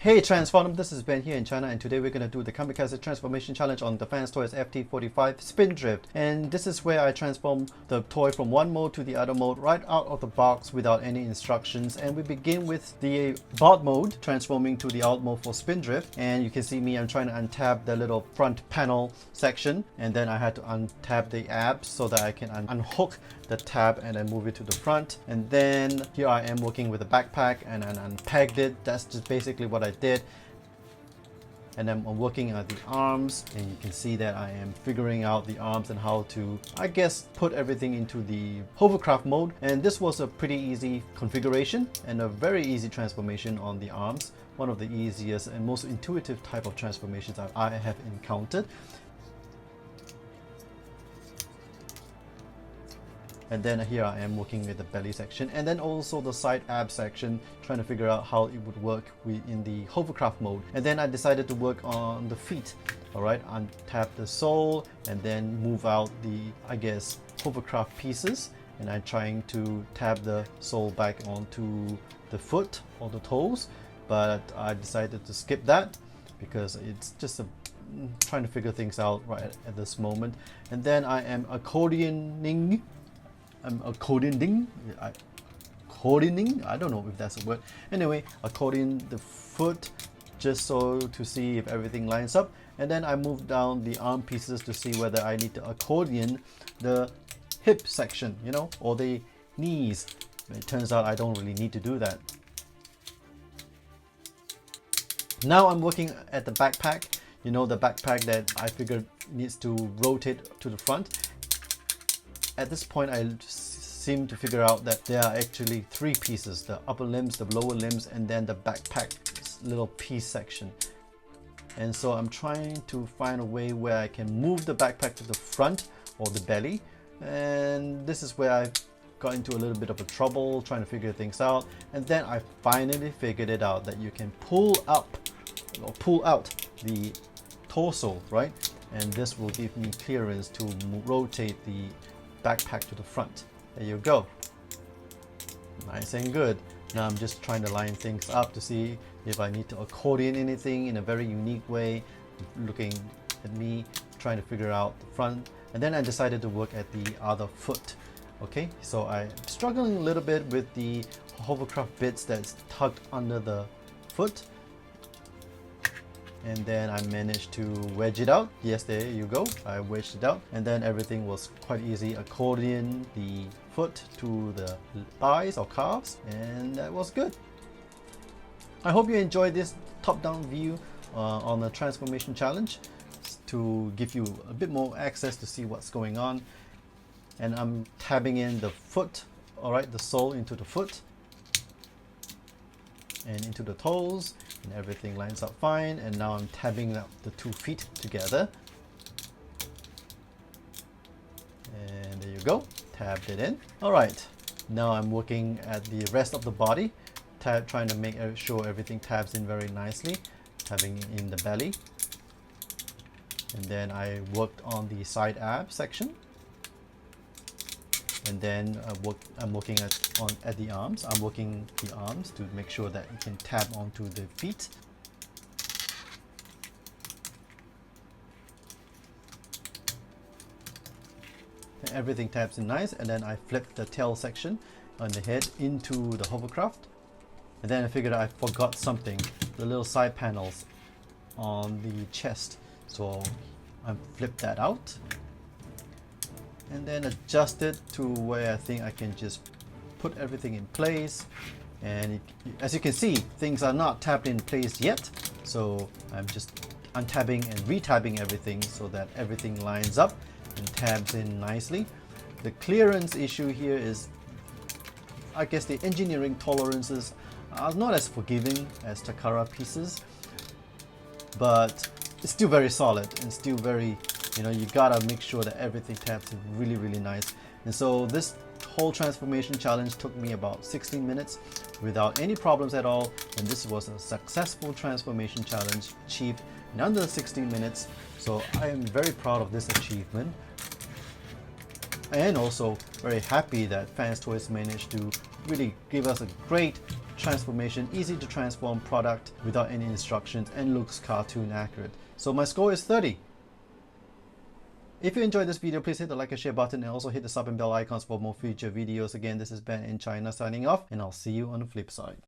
Hey Transformdom, this is Ben here in China, and today we're going to do the Kamikaze Transformation Challenge on the FansToys FT-45 Spindrift. And this is where I transform the toy from one mode to the other mode right out of the box without any instructions. And we begin with the board mode, transforming to the alt mode for Spindrift. And you can see me, I'm trying to untab the little front panel section, and then I had to untap the abs so that I can unhook the tab and then move it to the front. And then here I am working with the backpack and then unpegged it. That's just basically what I did. And then I'm working at the arms, and you can see that I am figuring out the arms and how to, I guess, put everything into the hovercraft mode. And this was a pretty easy configuration and a very easy transformation on the arms. One of the easiest and most intuitive type of transformations I have encountered. And then here I am working with the belly section, and then also the side ab section, trying to figure out how it would work in the hovercraft mode. And then I decided to work on the feet. Alright, untap the sole and then move out the, I guess, hovercraft pieces. And I'm trying to tab the sole back onto the foot or the toes, but I decided to skip that because it's just trying to figure things out right at this moment. And then I am accordioning. Accordioning, I don't know if that's a word. Anyway, accordion the foot just so to see if everything lines up. And then I move down the arm pieces to see whether I need to accordion the hip section, you know, or the knees. It turns out I don't really need to do that. Now I'm working at the backpack. You know, the backpack that I figured needs to rotate to the front. At this point, I seem to figure out that there are actually three pieces: the upper limbs, the lower limbs, and then the backpack little piece section. And so I'm trying to find a way where I can move the backpack to the front or the belly. And this is where I got into a little bit of a trouble trying to figure things out. And then I finally figured it out that you can pull up or pull out the torso, right? And this will give me clearance to rotate the backpack to the front. There you go. Nice and good. Now I'm just trying to line things up to see if I need to accordion anything in a very unique way. Looking at me, trying to figure out the front. And then I decided to work at the other foot. Okay, so I'm struggling a little bit with the hovercraft bits that's tucked under the foot. And then I managed to wedge it out. Yes, there you go. I wedged it out. And then everything was quite easy. Accordion the foot to the thighs or calves. And that was good. I hope you enjoyed this top-down view on the transformation challenge to give you a bit more access to see what's going on. And I'm tabbing in the foot, alright, the sole into the foot and into the toes, and everything lines up fine. And now I'm tabbing up the 2 feet together, and there you go, tabbed it in. Alright, now I'm working at the rest of the body, trying to make sure everything tabs in very nicely, tabbing in the belly. And then I worked on the side ab section. And then I'm looking at the arms. I'm working the arms to make sure that you can tab onto the feet. And everything tabs in nice. And then I flip the tail section on the head into the hovercraft. And then I figured I forgot something, the little side panels on the chest. So I flipped that out. And then adjust it to where I think I can just put everything in place. And as you can see, things are not tabbed in place yet. So I'm just untabbing and retabbing everything so that everything lines up and tabs in nicely. The clearance issue here is, I guess, the engineering tolerances are not as forgiving as Takara pieces, but it's still very solid and still very, you know, you gotta make sure that everything tabs in really, really nice. And so this whole transformation challenge took me about 16 minutes without any problems at all. And this was a successful transformation challenge achieved in under 16 minutes. So I am very proud of this achievement. And also very happy that FansToys managed to really give us a great transformation, easy to transform product without any instructions, and looks cartoon accurate. So my score is 30. If you enjoyed this video, please hit the like and share button and also hit the sub and bell icons for more future videos. Again, this is Ben in China signing off, and I'll see you on the flip side.